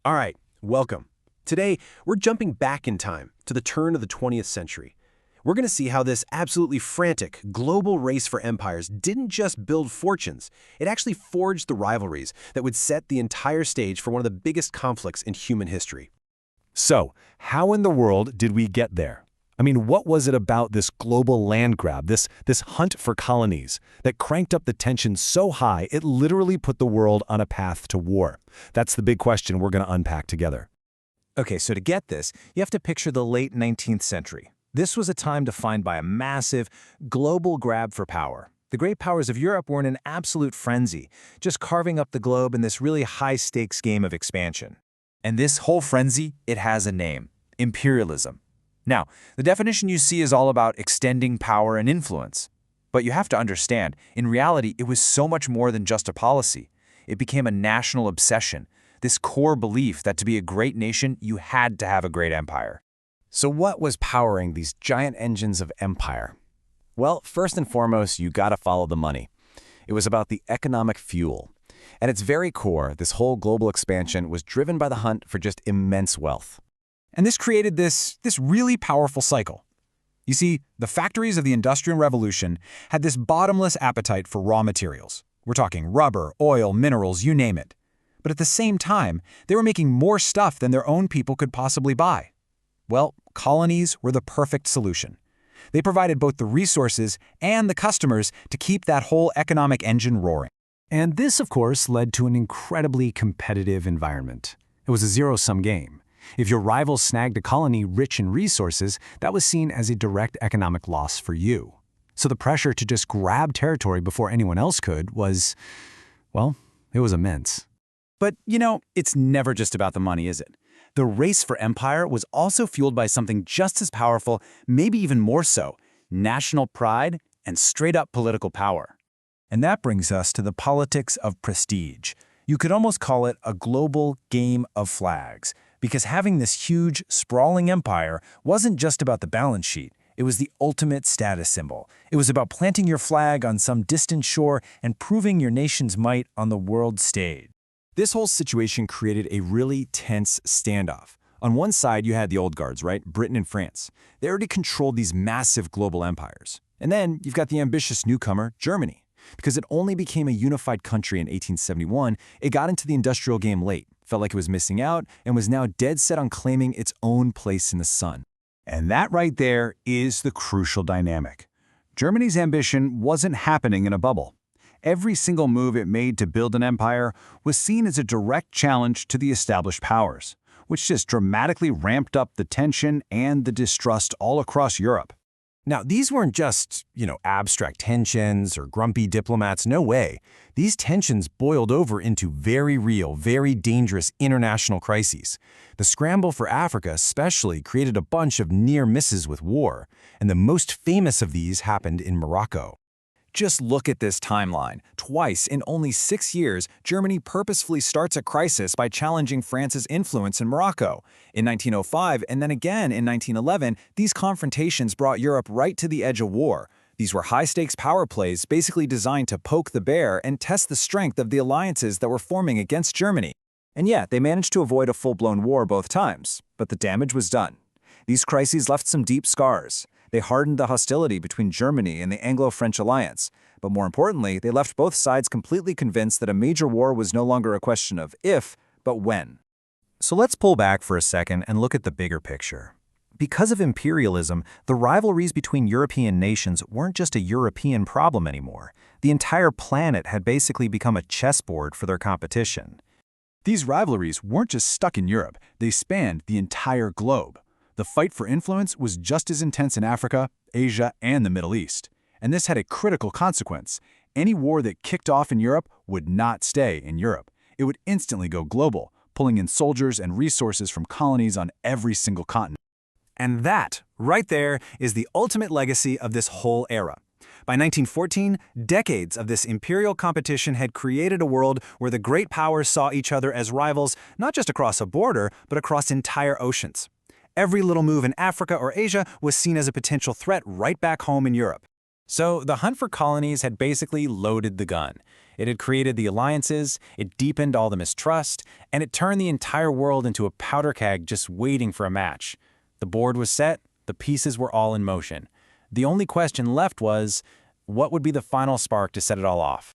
All right, welcome. Today, we're jumping back in time to the turn of the 20th century. We're going to see how this absolutely frantic global race for empires didn't just build fortunes, it actually forged the rivalries that would set the entire stage for one of the biggest conflicts in human history. So, how in the world did we get there? I mean, what was it about this global land grab, this hunt for colonies, that cranked up the tension so high it literally put the world on a path to war? That's the big question we're going to unpack together. Okay, so to get this, you have to picture the late 19th century. This was a time defined by a massive, global grab for power. The great powers of Europe were in an absolute frenzy, just carving up the globe in this really high-stakes game of expansion. And this whole frenzy, it has a name: imperialism. Now, the definition you see is all about extending power and influence. But you have to understand, in reality, it was so much more than just a policy. It became a national obsession, this core belief that to be a great nation, you had to have a great empire. So what was powering these giant engines of empire? Well, first and foremost, you gotta follow the money. It was about the economic fuel. At its very core, this whole global expansion was driven by the hunt for just immense wealth. And this created this really powerful cycle. You see, the factories of the Industrial Revolution had this bottomless appetite for raw materials. We're talking rubber, oil, minerals, you name it. But at the same time, they were making more stuff than their own people could possibly buy. Well, colonies were the perfect solution. They provided both the resources and the customers to keep that whole economic engine roaring. And this, of course, led to an incredibly competitive environment. It was a zero-sum game. If your rival snagged a colony rich in resources, that was seen as a direct economic loss for you. So the pressure to just grab territory before anyone else could was, well, it was immense. But, it's never just about the money, is it? The race for empire was also fueled by something just as powerful, maybe even more so: national pride and straight-up political power. And that brings us to the politics of prestige. You could almost call it a global game of flags, because having this huge, sprawling empire wasn't just about the balance sheet. It was the ultimate status symbol. It was about planting your flag on some distant shore and proving your nation's might on the world stage. This whole situation created a really tense standoff. On one side, you had the old guards, right? Britain and France. They already controlled these massive global empires. And then you've got the ambitious newcomer, Germany. Because it only became a unified country in 1871, it got into the industrial game late, felt like it was missing out, and was now dead set on claiming its own place in the sun. And that right there is the crucial dynamic. Germany's ambition wasn't happening in a bubble. Every single move it made to build an empire was seen as a direct challenge to the established powers, which just dramatically ramped up the tension and the distrust all across Europe. Now, these weren't just, abstract tensions or grumpy diplomats, no way. These tensions boiled over into very real, very dangerous international crises. The scramble for Africa especially created a bunch of near misses with war, and the most famous of these happened in Morocco. Just look at this timeline. Twice in only 6 years, Germany purposefully starts a crisis by challenging France's influence in Morocco. In 1905 and then again in 1911, these confrontations brought Europe right to the edge of war. These were high-stakes power plays basically designed to poke the bear and test the strength of the alliances that were forming against Germany. And yet, they managed to avoid a full-blown war both times, but the damage was done. These crises left some deep scars. They hardened the hostility between Germany and the Anglo-French alliance. But more importantly, they left both sides completely convinced that a major war was no longer a question of if, but when. So let's pull back for a second and look at the bigger picture. Because of imperialism, the rivalries between European nations weren't just a European problem anymore. The entire planet had basically become a chessboard for their competition. These rivalries weren't just stuck in Europe, they spanned the entire globe. The fight for influence was just as intense in Africa, Asia, and the Middle East. And this had a critical consequence. Any war that kicked off in Europe would not stay in Europe. It would instantly go global, pulling in soldiers and resources from colonies on every single continent. And that, right there, is the ultimate legacy of this whole era. By 1914, decades of this imperial competition had created a world where the great powers saw each other as rivals, not just across a border, but across entire oceans. Every little move in Africa or Asia was seen as a potential threat right back home in Europe. So the hunt for colonies had basically loaded the gun. It had created the alliances, it deepened all the mistrust, and it turned the entire world into a powder keg just waiting for a match. The board was set, the pieces were all in motion. The only question left was, what would be the final spark to set it all off?